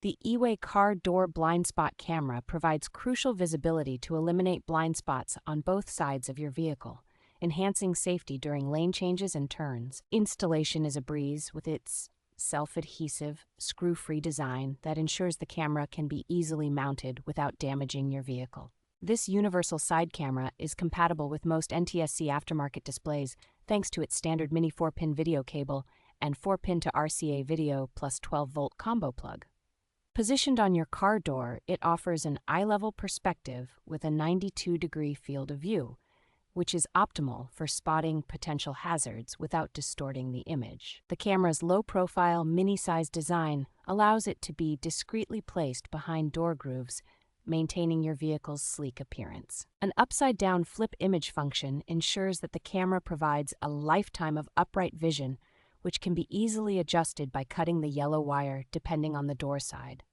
The EWAY car door blind spot camera provides crucial visibility to eliminate blind spots on both sides of your vehicle, enhancing safety during lane changes and turns. Installation is a breeze with its self-adhesive, screw-free design that ensures the camera can be easily mounted without damaging your vehicle. This universal side camera is compatible with most NTSC aftermarket displays thanks to its standard mini 4-pin video cable and 4-pin to RCA video plus 12-volt combo plug. Positioned on your car door, it offers an eye-level perspective with a 92-degree field of view, which is optimal for spotting potential hazards without distorting the image. The camera's low-profile, mini-sized design allows it to be discreetly placed behind door grooves, maintaining your vehicle's sleek appearance. An upside-down flip image function ensures that the camera provides a lifetime of upright vision, which can be easily adjusted by cutting the yellow wire depending on the door side.